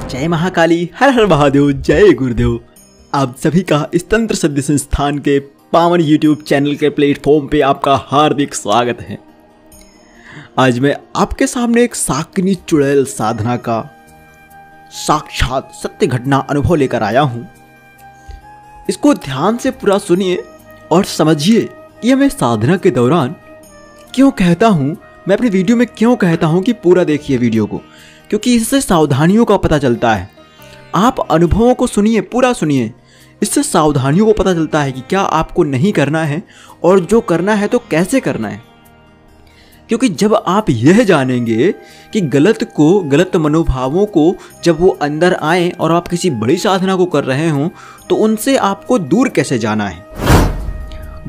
जय महाकाली, हर हर महादेव, जय गुरुदेव। आप सभी का इस तंत्र सिद्धि संस्थान के पावन YouTube चैनल के प्लेटफॉर्म पे आपका हार्दिक स्वागत है। आज मैं आपके सामने एक साकिनी चुड़ैल साधना का साक्षात सत्य घटना अनुभव लेकर आया हूँ। इसको ध्यान से पूरा सुनिए और समझिए कि मैं साधना के दौरान क्यों कहता हूँ, मैं अपनी वीडियो में क्यों कहता हूँ कि पूरा देखिए वीडियो को, क्योंकि इससे सावधानियों का पता चलता है। आप अनुभवों को सुनिए, पूरा सुनिए, इससे सावधानियों को पता चलता है कि क्या आपको नहीं करना है और जो करना है तो कैसे करना है। क्योंकि जब आप यह जानेंगे कि गलत मनोभावों को जब वो अंदर आए और आप किसी बड़ी साधना को कर रहे हों तो उनसे आपको दूर कैसे जाना है।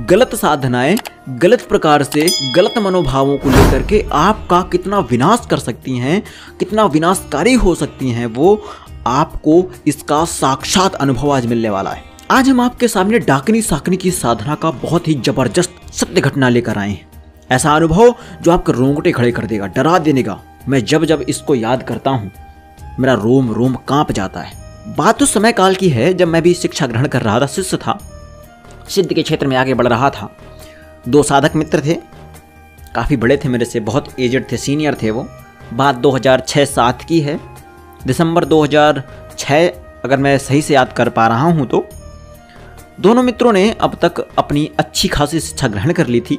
गलत साधनाएं गलत प्रकार से गलत मनोभावों को लेकर के आपका कितना विनाश कर सकती हैं, कितना विनाशकारी हो सकती हैं, वो आपको इसका साक्षात अनुभव आज मिलने वाला है। आज हम आपके सामने डाकिनी साकिनी की साधना का बहुत ही जबरदस्त सत्य घटना लेकर आए हैं। ऐसा अनुभव जो आपके रोंगटे खड़े कर देगा, डरा देगा। मैं जब जब इसको याद करता हूँ मेरा रोम रोम कांप जाता है। बात उस समय काल की है जब मैं भी शिक्षा ग्रहण कर रहा था, शिष्य था, सिद्ध के क्षेत्र में आगे बढ़ रहा था। दो साधक मित्र थे, काफ़ी बड़े थे मेरे से, बहुत एजड थे, सीनियर थे वो। बात 2006-07 की है, दिसंबर 2006 अगर मैं सही से याद कर पा रहा हूँ तो। दोनों मित्रों ने अब तक अपनी अच्छी खासी शिक्षा ग्रहण कर ली थी,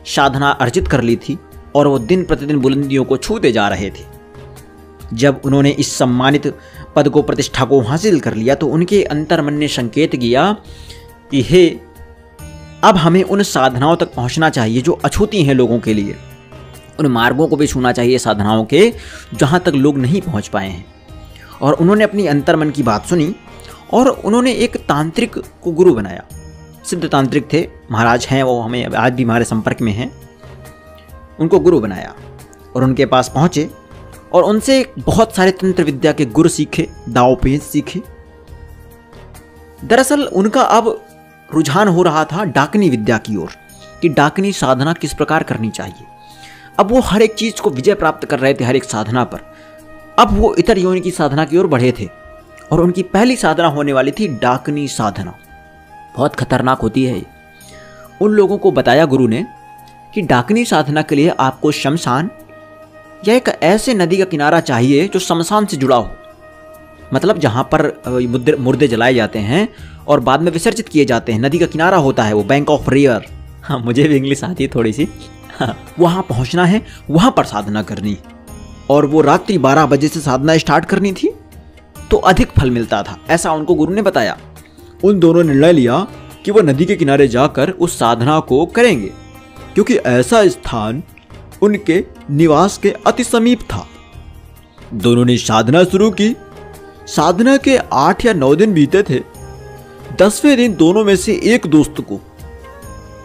साधना अर्जित कर ली थी और वो दिन प्रतिदिन बुलंदियों को छूते जा रहे थे। जब उन्होंने इस सम्मानित पद को, प्रतिष्ठा को हासिल कर लिया तो उनके अंतर्मन ने संकेत किया कि हे, अब हमें उन साधनाओं तक पहुंचना चाहिए जो अछूती हैं लोगों के लिए। उन मार्गों को भी छूना चाहिए साधनाओं के जहां तक लोग नहीं पहुंच पाए हैं। और उन्होंने अपनी अंतर्मन की बात सुनी और उन्होंने एक तांत्रिक को गुरु बनाया। सिद्ध तांत्रिक थे, महाराज हैं वो, हमें आज भी हमारे संपर्क में हैं। उनको गुरु बनाया और उनके पास पहुंचे और उनसे बहुत सारे तंत्र विद्या के गुर सीखे, दाव पेच सीखे। दरअसल उनका अब रुझान हो रहा था डाकिनी विद्या की ओर कि डाकिनी साधना किस प्रकार करनी चाहिए। अब वो हर एक चीज को विजय प्राप्त कर रहे थे, हर एक साधना पर। अब वो इतर योनि की साधना की ओर बढ़े थे और उनकी पहली साधना होने वाली थी डाकिनी साधना। बहुत खतरनाक होती है। उन लोगों को बताया गुरु ने कि डाकिनी साधना के लिए आपको शमशान या एक ऐसे नदी का किनारा चाहिए जो शमशान से जुड़ा हो, मतलब जहां पर मुर्दे जलाए जाते हैं और बाद में विसर्जित किए जाते हैं। नदी का किनारा होता है वो, बैंक ऑफ रियर। हाँ, मुझे भी इंग्लिश आती है थोड़ी सी। हाँ, वहां पहुंचना है, वहां पर साधना करनी और वो रात्रि 12 बजे से साधना स्टार्ट करनी थी तो अधिक फल मिलता था, ऐसा उनको गुरु ने बताया। उन दोनों ने निर्णय लिया कि वो नदी के किनारे जाकर उस साधना को करेंगे क्योंकि ऐसा स्थान उनके निवास के अति समीप था। दोनों ने साधना शुरू की। साधना के 8 या 9 दिन बीते थे। 10वें दिन दोनों में से एक दोस्त को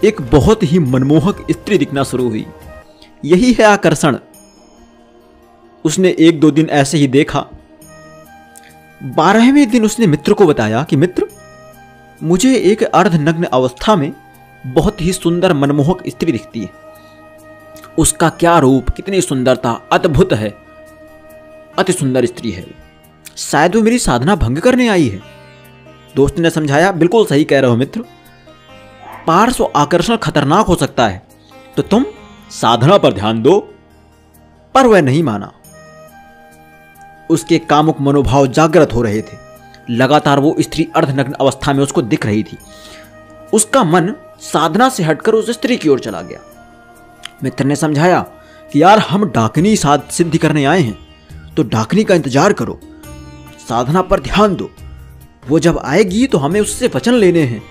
एक बहुत ही मनमोहक स्त्री दिखना शुरू हुई। यही है आकर्षण। उसने 1-2 दिन ऐसे ही देखा। 12वें दिन उसने मित्र को बताया कि मित्र, मुझे एक अर्धनग्न अवस्था में बहुत ही सुंदर मनमोहक स्त्री दिखती है। उसका क्या रूप, कितनी सुंदरता, अद्भुत है, अति सुंदर स्त्री है। शायद वो मेरी साधना भंग करने आई है। दोस्त ने समझाया, बिल्कुल सही कह रहे हो मित्र, पार्श्व आकर्षण खतरनाक हो सकता है, तो तुम साधना पर ध्यान दो। पर वह नहीं माना। उसके कामुक मनोभाव जागृत हो रहे थे। लगातार वो स्त्री अर्धनग्न अवस्था में उसको दिख रही थी। उसका मन साधना से हटकर उस स्त्री की ओर चला गया। मित्र ने समझाया कि यार, हम डाकिनी सिद्धि करने आए हैं तो डाकिनी का इंतजार करो, साधना पर ध्यान दो। वो जब आएगी तो हमें उससे वचन लेने हैं।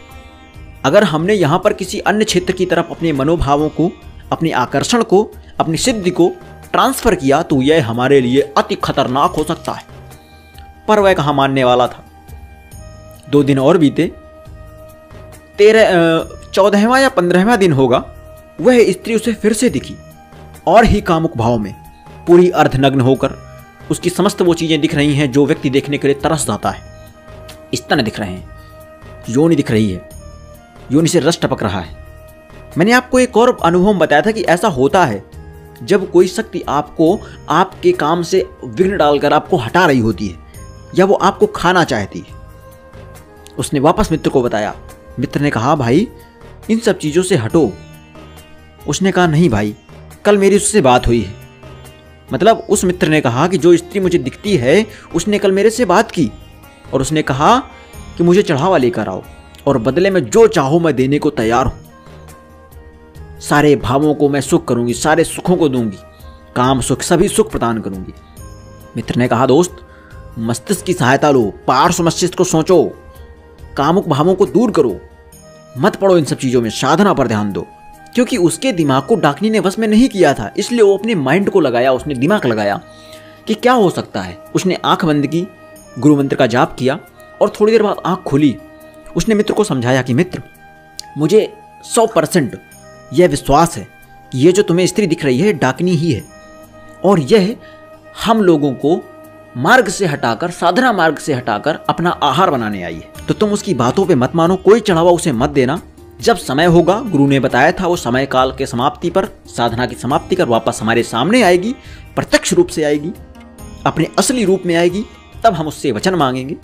अगर हमने यहाँ पर किसी अन्य क्षेत्र की तरफ अपने मनोभावों को, अपने आकर्षण को, अपनी सिद्धि को ट्रांसफर किया तो यह हमारे लिए अति खतरनाक हो सकता है। पर वह कहाँ मानने वाला था। 2 दिन और बीते। 14वां या 15वां दिन होगा, वह स्त्री उसे फिर से दिखी और ही कामुक भाव में, पूरी अर्धनग्न होकर। उसकी समस्त वो चीजें दिख रही हैं जो व्यक्ति देखने के लिए तरस जाता है। स्तन दिख रहे हैं, योनि दिख रही है, योनि से रस टपक रहा है। मैंने आपको एक और अनुभव बताया था कि ऐसा होता है जब कोई शक्ति आपको आपके काम से विघ्न डालकर आपको हटा रही होती है या वो आपको खाना चाहती है। उसने वापस मित्र को बताया। मित्र ने कहा भाई इन सब चीज़ों से हटो। उसने कहा नहीं भाई, कल मेरी उससे बात हुई है। मतलब उस मित्र ने कहा कि जो स्त्री मुझे दिखती है उसने कल मेरे से बात की और उसने कहा कि मुझे चढ़ावा लेकर आओ और बदले में जो चाहो मैं देने को तैयार हूं। सारे भावों को मैं सुख करूंगी, सारे सुखों को दूंगी, काम सुख सभी सुख प्रदान करूंगी। मित्र ने कहा दोस्त मस्तिष्क की सहायता लो, पार्श्व मस्तिष्क को सोचो, कामुक भावों को दूर करो, मत पड़ो इन सब चीजों में, साधना पर ध्यान दो। क्योंकि उसके दिमाग को डाकनी ने वश में नहीं किया था, इसलिए वो अपने माइंड को लगाया, उसने दिमाग लगाया कि क्या हो सकता है। उसने आंख बंद की, गुरु मंत्र का जाप किया और थोड़ी देर बाद आंख खुली। उसने मित्र को समझाया कि मित्र मुझे 100% यह विश्वास है कि ये जो तुम्हें स्त्री दिख रही है डाकनी ही है और यह हम लोगों को मार्ग से हटाकर, साधना मार्ग से हटाकर अपना आहार बनाने आई है। तो तुम उसकी बातों पे मत मानो, कोई चढ़ावा उसे मत देना। जब समय होगा, गुरु ने बताया था, वो समय काल के समाप्ति पर, साधना की समाप्ति कर वापस हमारे सामने आएगी, प्रत्यक्ष रूप से आएगी, अपने असली रूप में आएगी। तब हम उससे वचन मांगेंगे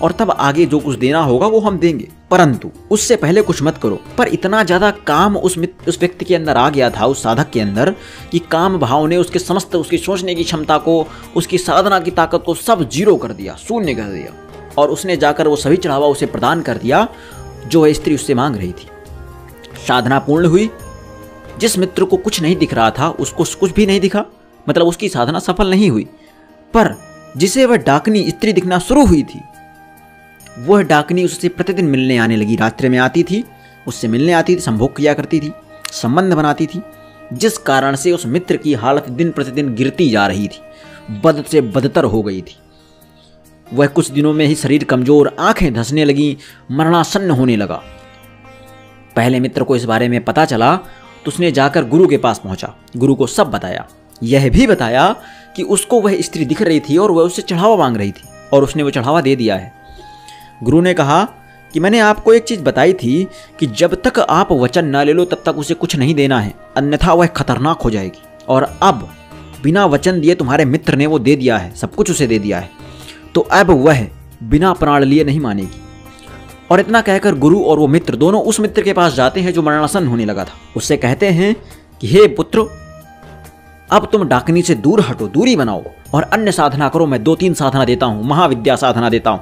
और तब आगे जो कुछ देना होगा वो हम देंगे, परंतु उससे पहले कुछ मत करो। पर इतना ज्यादा काम उस व्यक्ति के अंदर आ गया था, उस साधक के अंदर, कि काम भाव ने उसके समस्त, उसकी सोचने की क्षमता को, उसकी साधना की ताकत को सब जीरो कर दिया, शून्य कर दिया। और उसने जाकर वो सभी चढ़ावा उसे प्रदान कर दिया जो वह स्त्री उससे मांग रही थी। साधना पूर्ण हुई। जिस मित्र को कुछ नहीं दिख रहा था उसको कुछ भी नहीं दिखा, मतलब उसकी साधना सफल नहीं हुई। पर जिसे वह डाकनी स्त्री दिखना शुरू हुई थी, वह डाकनी उससे प्रतिदिन मिलने आने लगी। रात्रि में आती थी, उससे मिलने आती थी, संभोग किया करती थी, संबंध बनाती थी, जिस कारण से उस मित्र की हालत दिन प्रतिदिन गिरती जा रही थी, बद से बदतर हो गई थी। वह कुछ दिनों में ही शरीर कमजोर, आंखें धंसने लगी, मरणासन्न होने लगा। पहले मित्र को इस बारे में पता चला तो उसने जाकर गुरु के पास पहुंचा, गुरु को सब बताया। यह भी बताया कि उसको वह स्त्री दिख रही थी और वह उससे चढ़ावा मांग रही थी और उसने वो चढ़ावा दे दिया है। गुरु ने कहा कि मैंने आपको एक चीज बताई थी कि जब तक आप वचन न ले लो तब तक उसे कुछ नहीं देना है, अन्यथा वह खतरनाक हो जाएगी। और अब बिना वचन दिए तुम्हारे मित्र ने वो दे दिया है, सब कुछ उसे दे दिया है, तो अब वह बिना प्राण लिए नहीं मानेगी। और इतना कहकर गुरु और वो मित्र दोनों उस मित्र के पास जाते हैं जो मरणासन होने लगा था। उससे कहते हैं कि हे पुत्र, अब तुम डाकनी से दूर हटो, दूरी बनाओ और अन्य साधना करो। मैं 2-3 साधना देता हूं, महाविद्या साधना देता हूं,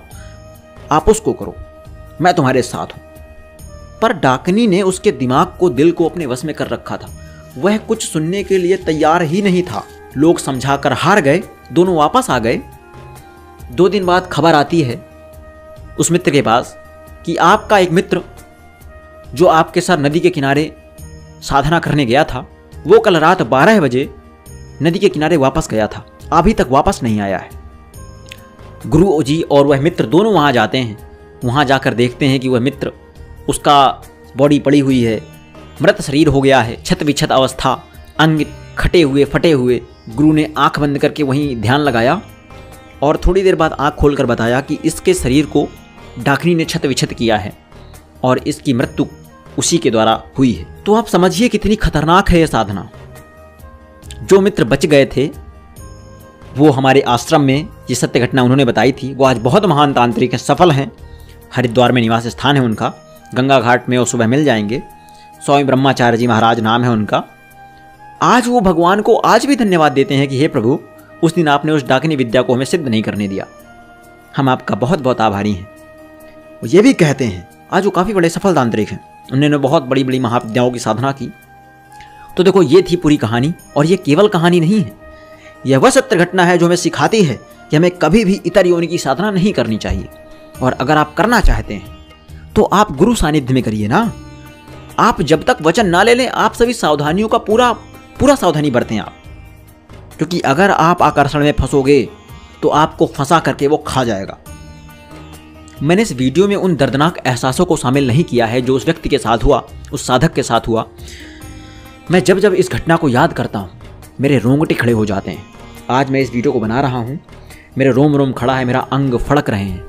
आप उसको करो, मैं तुम्हारे साथ हूं। पर डाकनी ने उसके दिमाग को, दिल को अपने वश में कर रखा था। वह कुछ सुनने के लिए तैयार ही नहीं था। लोग समझाकर हार गए, दोनों वापस आ गए। 2 दिन बाद खबर आती है उस मित्र के पास कि आपका एक मित्र जो आपके साथ नदी के किनारे साधना करने गया था, वो कल रात 12 बजे नदी के किनारे वापस गया था, अभी तक वापस नहीं आया है। गुरु जी और वह मित्र दोनों वहाँ जाते हैं। वहाँ जाकर देखते हैं कि वह मित्र, उसका बॉडी पड़ी हुई है, मृत शरीर हो गया है, छत विछत अवस्था, अंग खटे हुए, फटे हुए। गुरु ने आंख बंद करके वहीं ध्यान लगाया और थोड़ी देर बाद आंख खोलकर बताया कि इसके शरीर को डाकनी ने छत विछत किया है और इसकी मृत्यु उसी के द्वारा हुई है। तो आप समझिए कितनी खतरनाक है यह साधना। जो मित्र बच गए थे वो हमारे आश्रम में ये सत्य घटना उन्होंने बताई थी, वो आज बहुत महान तांत्रिक हैं, सफल हैं। हरिद्वार में निवास स्थान है उनका, गंगा घाट में वो सुबह मिल जाएंगे। स्वामी ब्रह्माचार्य जी महाराज नाम है उनका। आज वो भगवान को आज भी धन्यवाद देते हैं कि हे प्रभु, उस दिन आपने उस डाकनी विद्या को हमें सिद्ध नहीं करने दिया, हम आपका बहुत बहुत आभारी हैं। वो ये भी कहते हैं, आज वो काफ़ी बड़े सफल तांत्रिक हैं, उन्होंने बहुत बड़ी बड़ी महाविद्याओं की साधना की। तो देखो, ये थी पूरी कहानी। और ये केवल कहानी नहीं है, यह वह सत्य घटना है जो हमें सिखाती है कि हमें कभी भी इतर योनि की साधना नहीं करनी चाहिए। और अगर आप करना चाहते हैं तो आप गुरु सानिध्य में करिए ना। आप जब तक वचन ना ले लें, आप सभी सावधानियों का पूरा सावधानी बरतें आप, क्योंकि अगर आप आकर्षण में फंसोगे तो आपको फंसा करके वो खा जाएगा। मैंने इस वीडियो में उन दर्दनाक एहसासों को शामिल नहीं किया है जो उस व्यक्ति के साथ हुआ, उस साधक के साथ हुआ। मैं जब जब इस घटना को याद करता हूँ मेरे रोंगटे खड़े हो जाते हैं। आज मैं इस वीडियो को बना रहा हूँ, मेरे रोम रोम खड़ा है, मेरा अंग फड़क रहे हैं,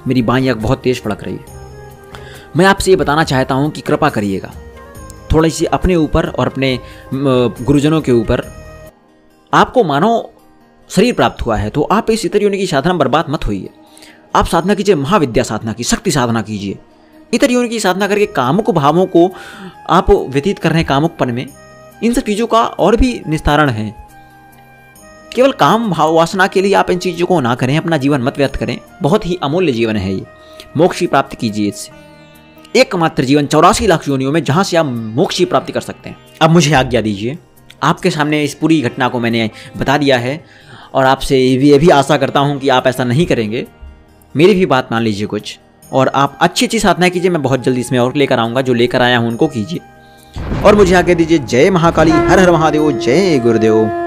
मेरी बाईं आंख बहुत तेज फड़क रही है। मैं आपसे ये बताना चाहता हूँ कि कृपा करिएगा, थोड़ी सी अपने ऊपर और अपने गुरुजनों के ऊपर आपको मानव शरीर प्राप्त हुआ है तो आप इस इतर योनि की साधना बर्बाद मत होइए। आप साधना कीजिए, महाविद्या साधना की, शक्ति साधना कीजिए। इतर योनि की साधना करके कामुक भावों को आप व्यतीत कर रहे हैं, कामुकपन में, इन सब चीज़ों का और भी निस्तारण है। केवल काम भाव वासना के लिए आप इन चीज़ों को ना करें, अपना जीवन मत व्यर्थ करें। बहुत ही अमूल्य जीवन है ये, मोक्ष की प्राप्ति कीजिए इससे। एकमात्र जीवन 84 लाख योनियों में जहाँ से आप मोक्ष की प्राप्ति कर सकते हैं। अब मुझे आज्ञा दीजिए। आपके सामने इस पूरी घटना को मैंने बता दिया है और आपसे ये भी आशा करता हूँ कि आप ऐसा नहीं करेंगे। मेरी भी बात मान लीजिए कुछ, और आप अच्छी अच्छी साधना कीजिए। मैं बहुत जल्दी इसमें और लेकर आऊँगा, जो लेकर आया हूँ उनको कीजिए। और मुझे आज्ञा दीजिए। जय महाकाली, हर हर महादेव, जय गुरुदेव।